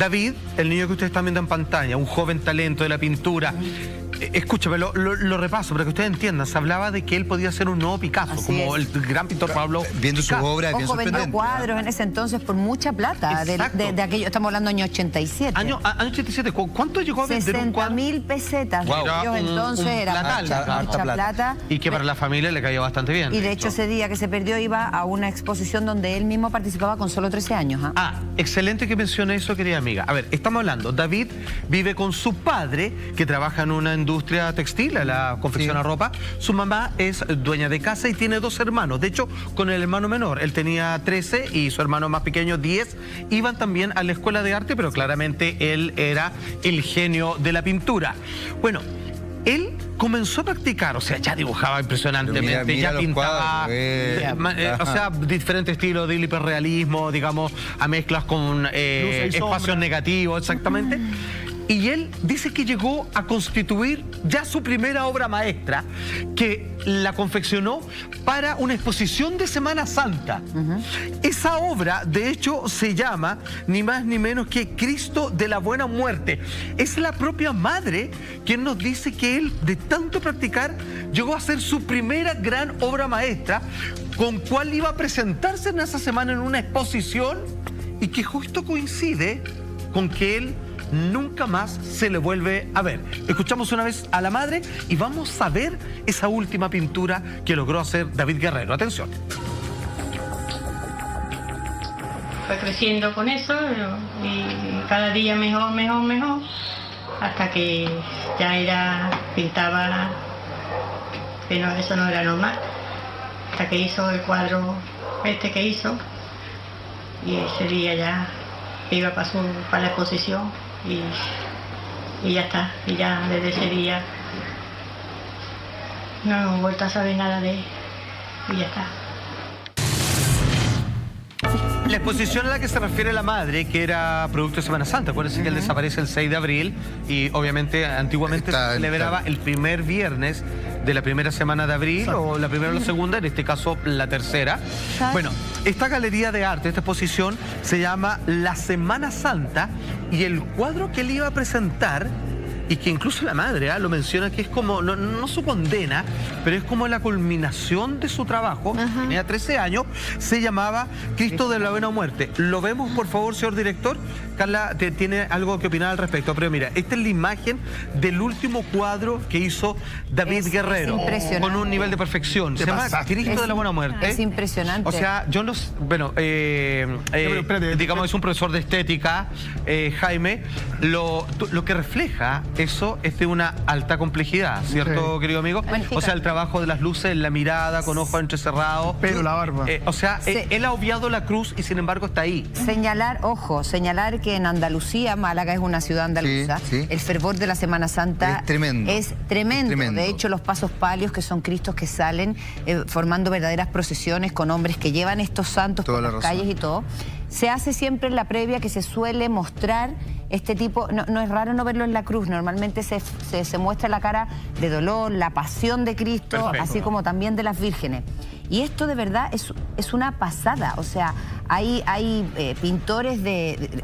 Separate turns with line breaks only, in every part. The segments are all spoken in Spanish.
David, el niño que ustedes están viendo en pantalla, un joven talento de la pintura. Escúchame, lo repaso para que ustedes entiendan. Se hablaba de que él podía ser un nuevo Picasso,
Así
como
es.
el gran pintor Pablo
Viendo
Picasso.
su obra, bien
Ojo, vendió
sorprendente.
cuadros en ese entonces por mucha plata. De aquello, estamos hablando año 87.
Año 87, ¿cuánto llegó a vender un cuadro?
60.000 pesetas.
Wow.
De aquellos entonces era
platal,
mucha plata.
Y que para la familia le caía bastante bien.
Y de hecho ese día que se perdió iba a una exposición donde él mismo participaba con solo 13 años.
Excelente que mencione eso, querida amiga. A ver, estamos hablando, David vive con su padre, que trabaja en una industria textil, la confecciona ropa. Su mamá es dueña de casa y tiene 2 hermanos. De hecho, con el hermano menor, él tenía 13 y su hermano más pequeño 10. Iban también a la escuela de arte, pero claramente él era el genio de la pintura. Bueno, él comenzó a practicar, o sea, ya dibujaba impresionantemente,
mira
ya
los
pintaba,
cuadros,
o sea, diferentes estilos de hiperrealismo, digamos, a mezclas con espacios negativos, exactamente. Y él dice que llegó a constituir ya su primera obra maestra, que la confeccionó para una exposición de Semana Santa. Esa obra, de hecho, se llama ni más ni menos que Cristo de la Buena Muerte. Es la propia madre quien nos dice que él, de tanto practicar, llegó a ser su primera gran obra maestra, con cual iba a presentarse en esa semana en una exposición y que justo coincide con que él nunca más se le vuelve a ver. Escuchamos una vez a la madre y vamos a ver esa última pintura que logró hacer David Guerrero. Atención.
Fue creciendo con eso y cada día mejor, hasta que ya pintaba, que no, eso no era normal, hasta que hizo el cuadro que hizo, y ese día ya iba para la exposición. Y ya está, y ya desde ese día no hemos vuelto a saber nada de él, y ya está.
La exposición a la que se refiere la madre, que era producto de Semana Santa, acuérdense que él desaparece el 6 de abril y obviamente antiguamente se celebraba el primer viernes de la primera semana de abril, o la primera o la segunda, en este caso la tercera. Bueno, esta galería de arte, esta exposición, se llama La Semana Santa, y el cuadro que él iba a presentar, y que incluso la madre lo menciona, que es como, no su condena, pero es como la culminación de su trabajo, tenía 13 años, se llamaba Cristo de la Buena Muerte. ¿Lo vemos, por favor, señor director? Carla tiene algo que opinar al respecto, pero mira, esta es la imagen del último cuadro que hizo David Guerrero, con un nivel de perfección. Se llama Cristo de la Buena Muerte.
Es impresionante.
O sea, yo no... Bueno, digamos, es un profesor de estética, Jaime, lo que refleja eso es de una alta complejidad, ¿cierto, querido amigo? O sea, el trabajo de las luces, la mirada, con ojos entrecerrados.
Pero la barba.
O sea, él ha obviado la cruz y sin embargo está ahí.
Señalar que en Andalucía, Málaga es una ciudad andaluza, el fervor de la Semana Santa
es tremendo.
Es tremendo. De hecho, los pasos palios, que son cristos que salen formando verdaderas procesiones con hombres que llevan estos santos por las calles y todo, se hace siempre en la previa, que se suele mostrar este tipo, no es raro no verlo en la cruz, normalmente se muestra la cara de dolor, la pasión de Cristo, así como también de las vírgenes. Y esto de verdad es una pasada, o sea, hay pintores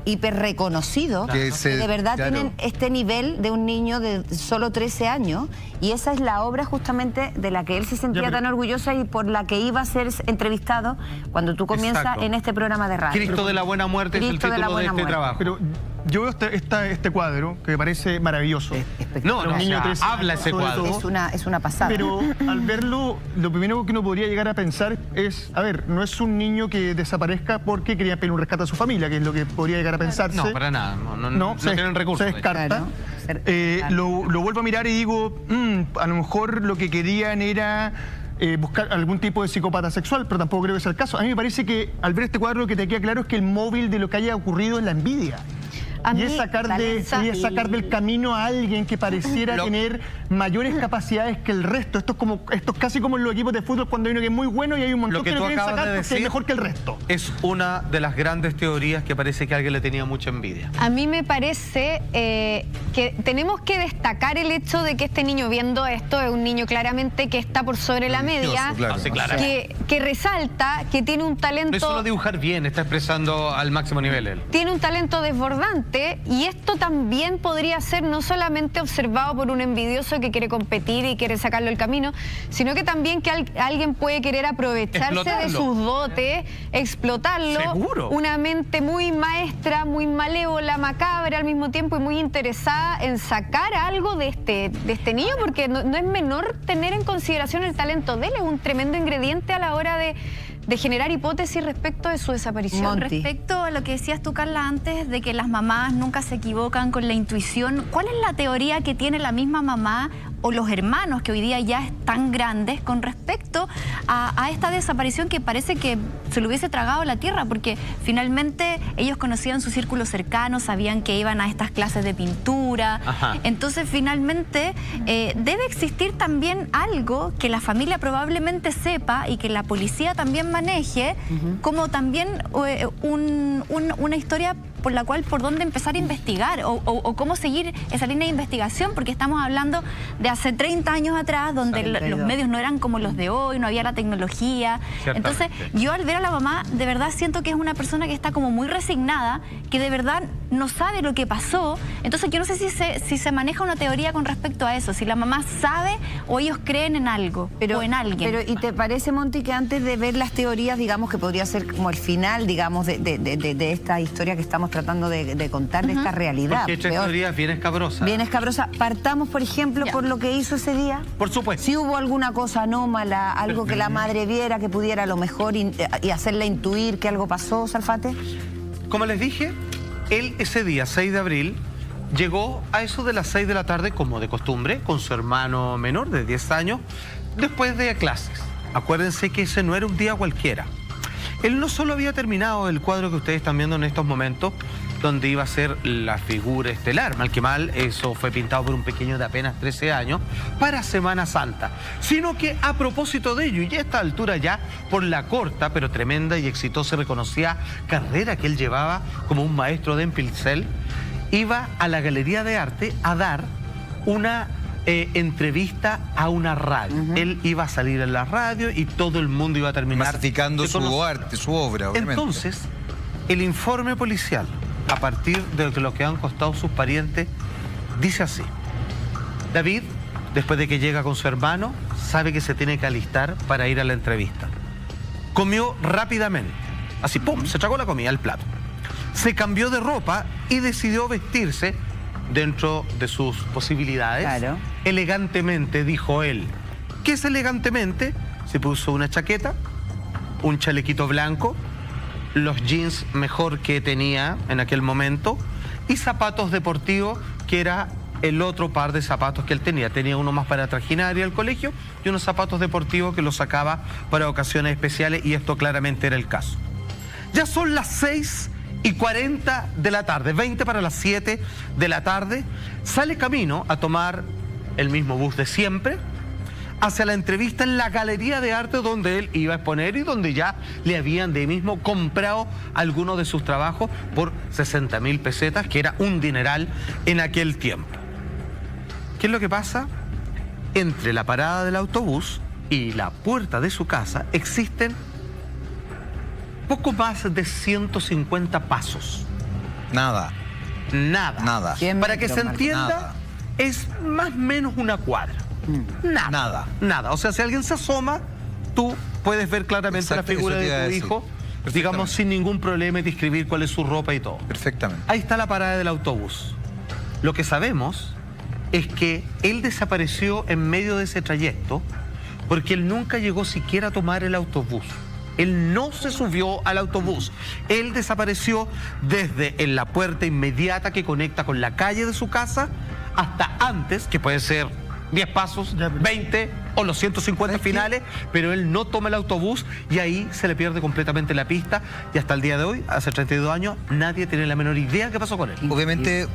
hiper reconocidos que de verdad tienen este nivel de un niño de solo 13 años, y esa es la obra justamente de la que él se sentía tan orgullosa y por la que iba a ser entrevistado cuando tú comienzas en este programa de radio.
Cristo de la Buena Muerte es el título de este trabajo.
Pero yo veo este cuadro que me parece maravilloso.
Habla ese cuadro.
Es una pasada.
Pero al verlo, lo primero que uno podría llegar a pensar es, a ver, no es un niño que desaparezca porque quería pedir un rescate a su familia, que es lo que podría llegar a pensarse.
No, para nada. No tienen recursos.
Se descarta. Lo vuelvo a mirar y digo, a lo mejor lo que querían era buscar algún tipo de psicópata sexual, pero tampoco creo que sea el caso. A mí me parece que al ver este cuadro lo que te queda claro es que el móvil de lo que haya ocurrido es la envidia. Y es sacar del camino a alguien que pareciera tener mayores capacidades que el resto. Esto es casi como en los equipos de fútbol, cuando hay uno que es muy bueno y hay un montón que lo quieren sacar porque es mejor que el resto.
Es una de las grandes teorías que parece que alguien le tenía mucha envidia.
A mí me parece que tenemos que destacar el hecho de que este niño, viendo esto, es un niño claramente que está por sobre la media, que resalta, que tiene un talento...
No es solo dibujar bien, está expresando al máximo nivel él.
Tiene un talento desbordante, dote, y esto también podría ser no solamente observado por un envidioso que quiere competir y quiere sacarlo del camino, sino que también que alguien puede querer aprovecharse de sus dotes, explotarlo.
Seguro.
Una mente muy maestra, muy malévola, macabra al mismo tiempo y muy interesada en sacar algo de este niño, porque no es menor tener en consideración el talento de él, es un tremendo ingrediente a la hora de generar hipótesis respecto de su desaparición.
Monty.
Respecto a lo que decías tú, Carla, antes de que las mamás nunca se equivocan con la intuición, ¿cuál es la teoría que tiene la misma mamá o los hermanos que hoy día ya están grandes con respecto a esta desaparición que parece que se lo hubiese tragado la tierra? Porque finalmente ellos conocían su círculo cercano, sabían que iban a estas clases de pintura.
Ajá.
Entonces finalmente debe existir también algo que la familia probablemente sepa y que la policía también maneje, como también una historia por dónde empezar a investigar o cómo seguir esa línea de investigación, porque estamos hablando de hace 30 años atrás, donde los medios no eran como los de hoy, no había la tecnología. Entonces, yo al ver a la mamá, de verdad siento que es una persona que está como muy resignada, que de verdad no sabe lo que pasó. Entonces, yo no sé si se maneja una teoría con respecto a eso, si la mamá sabe o ellos creen en algo o en alguien.
Pero, ¿y te parece, Monty, que antes de ver las teorías, digamos, que podría ser como el final, digamos, de esta historia que estamos tratando de contar, de esta realidad?
Porque esta teoría es bien escabrosa.
Bien escabrosa. Partamos, por ejemplo, por lo que hizo ese día.
Por supuesto.
Si hubo alguna cosa anómala, algo que la madre viera, que pudiera a lo mejor y hacerla intuir que algo pasó, Salfate.
Como les dije, él ese día, 6 de abril, llegó a eso de las 6 de la tarde, como de costumbre, con su hermano menor de 10 años, después de clases. Acuérdense que ese no era un día cualquiera. Él no solo había terminado el cuadro que ustedes están viendo en estos momentos, donde iba a ser la figura estelar, mal que mal, eso fue pintado por un pequeño de apenas 13 años, para Semana Santa, sino que a propósito de ello, y a esta altura ya, por la corta, pero tremenda y exitosa y reconocida carrera que él llevaba como un maestro de pincel, iba a la Galería de Arte a dar una entrevista a una radio. Él iba a salir en la radio y todo el mundo iba a terminar
masificando su arte, su obra, obviamente.
Entonces, el informe policial, a partir de lo que han costado sus parientes, dice así: David, después de que llega con su hermano, sabe que se tiene que alistar para ir a la entrevista. Comió rápidamente, así, pum, se tragó la comida, el plato. Se cambió de ropa y decidió vestirse dentro de sus posibilidades.
Claro.
Elegantemente, dijo él. ¿Qué es elegantemente? Se puso una chaqueta, un chalequito blanco, los jeans mejor que tenía en aquel momento y zapatos deportivos, que era el otro par de zapatos que él tenía. Tenía uno más para trajinar y ir al colegio y unos zapatos deportivos que los sacaba para ocasiones especiales, y esto claramente era el caso. Ya son las 6:40 de la tarde, 20 para las 7 de la tarde, sale camino a tomar el mismo bus de siempre hacia la entrevista en la Galería de Arte, donde él iba a exponer y donde ya le habían de mismo comprado algunos de sus trabajos por 60.000 pesetas, que era un dineral en aquel tiempo. ¿Qué es lo que pasa? Entre la parada del autobús y la puerta de su casa existen poco más de 150 pasos.
Nada.
Nada. Para que se entienda,
nada.
Es más o menos una cuadra. Nada. O sea, si alguien se asoma, tú puedes ver claramente la figura de tu hijo, digamos, sin ningún problema, y describir cuál es su ropa y todo.
Perfectamente.
Ahí está la parada del autobús. Lo que sabemos es que él desapareció en medio de ese trayecto porque él nunca llegó siquiera a tomar el autobús. Él no se subió al autobús. Él desapareció desde en la puerta inmediata que conecta con la calle de su casa hasta antes, que puede ser 10 pasos, 20 o los 150 finales, pero él no toma el autobús y ahí se le pierde completamente la pista, y hasta el día de hoy, hace 32 años, nadie tiene la menor idea qué pasó con él.
Obviamente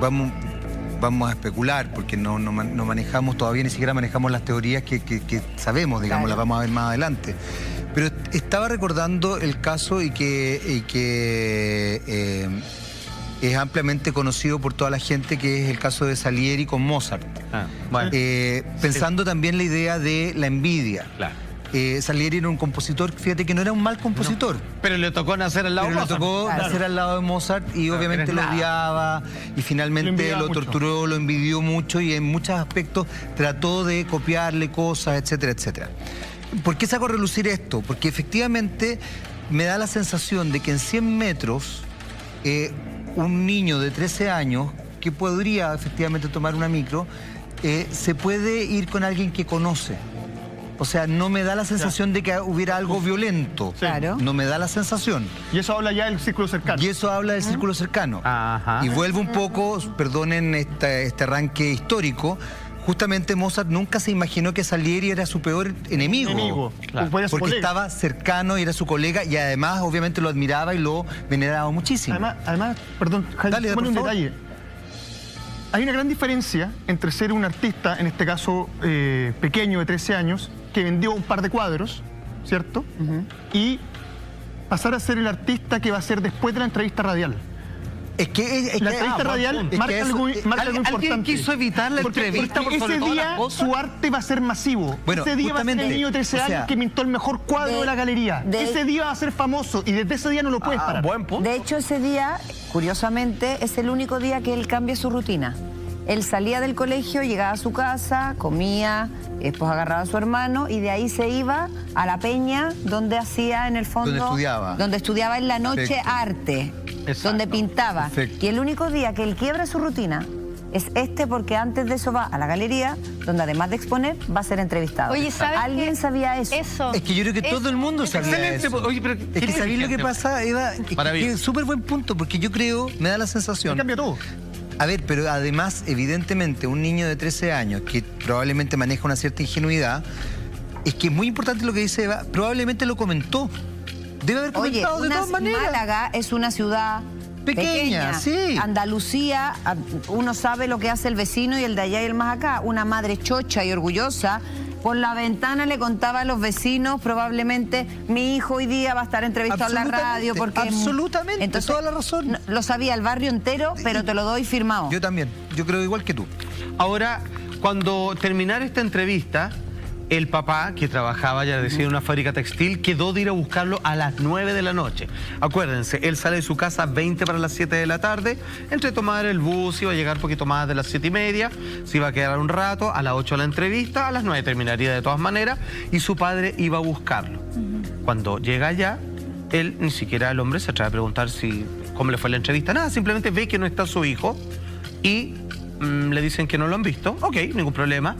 vamos a especular, porque no manejamos todavía, ni siquiera manejamos las teorías que sabemos, digamos, las vamos a ver más adelante. Pero estaba recordando el caso y que es ampliamente conocido por toda la gente, que es el caso de Salieri con Mozart.
Bueno.
Pensando también la idea de la envidia.
Claro.
Salieri era un compositor, fíjate que no era un mal compositor.
No, pero le tocó nacer al lado de Mozart.
Le tocó nacer al lado de Mozart y obviamente lo odiaba y finalmente lo torturó, lo envidió mucho y en muchos aspectos trató de copiarle cosas, etcétera, etcétera. ¿Por qué saco a relucir esto? Porque efectivamente me da la sensación de que en 100 metros un niño de 13 años que podría efectivamente tomar una micro se puede ir con alguien que conoce. O sea, no me da la sensación de que hubiera algo violento.
Claro.
No me da la sensación.
Y eso habla ya del círculo cercano.
Y eso habla del círculo cercano.
Ajá.
Y vuelvo un poco, perdonen este arranque histórico, justamente Mozart nunca se imaginó que Salieri era su peor enemigo.
Claro.
Porque estaba cercano y era su colega y además obviamente lo admiraba y lo veneraba muchísimo.
Además perdón, Jaime, un detalle. Hay una gran diferencia entre ser un artista, en este caso pequeño de 13 años, que vendió un par de cuadros, ¿cierto? Y pasar a ser el artista que va a ser después de la entrevista radial.
Es que
la entrevista radial marca algo importante.
Alguien quiso evitar la entrevista
porque ese día su arte va a ser masivo.
Bueno,
ese día va a ser el niño de 13 años que pintó el mejor cuadro de la galería. Ese día va a ser famoso y desde ese día no lo puedes parar.
Buen punto.
De hecho, ese día, curiosamente, es el único día que él cambia su rutina. Él salía del colegio, llegaba a su casa, comía, después agarraba a su hermano y de ahí se iba a la peña donde hacía en el fondo... Donde estudiaba en la noche arte, donde pintaba. Y el único día que él quiebra su rutina es porque antes de eso va a la galería, donde además de exponer, va a ser entrevistado.
Oye, ¿sabes
¿Alguien sabía eso?
Es que yo creo que todo el mundo sabía eso.
Oye, pero
es que ¿sabéis lo que pasa, Eva? Es súper buen punto, porque yo creo, me da la sensación...
Cambia todo.
A ver, pero además, evidentemente, un niño de 13 años que probablemente maneja una cierta ingenuidad, es que es muy importante lo que dice Eva, probablemente lo comentó. Debe haber comentado de todas maneras.
Málaga es una ciudad pequeña,
sí.
Andalucía, uno sabe lo que hace el vecino y el de allá y el más acá. Una madre chocha y orgullosa, por la ventana le contaba a los vecinos, probablemente mi hijo hoy día va a estar entrevistado en la radio. Porque
absolutamente,
entonces,
toda la razón.
Lo sabía el barrio entero, pero te lo doy firmado.
Yo también, yo creo igual que tú.
Ahora, cuando terminara esta entrevista, el papá, que trabajaba, ya decía, en una fábrica textil, quedó de ir a buscarlo a las 9 de la noche. Acuérdense, él sale de su casa a 20 para las 7 de la tarde, entre tomar el bus, iba a llegar un poquito más de las 7:30, se iba a quedar un rato, a las 8 la entrevista, a las 9 terminaría de todas maneras, y su padre iba a buscarlo. Cuando llega allá, él, ni siquiera el hombre se atreve a preguntar cómo le fue la entrevista, nada, simplemente ve que no está su hijo y... le dicen que no lo han visto, ok, ningún problema.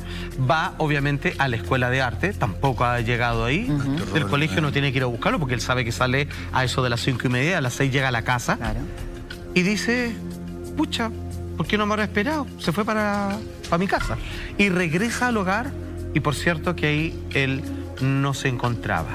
Va, obviamente, a la escuela de arte, tampoco ha llegado ahí. Del colegio no tiene que ir a buscarlo porque él sabe que sale a eso de las 5:30, a las 6 llega a la casa.
Claro.
Y dice, pucha, ¿por qué no me habrá esperado? Se fue para mi casa. Y regresa al hogar y por cierto que ahí él no se encontraba.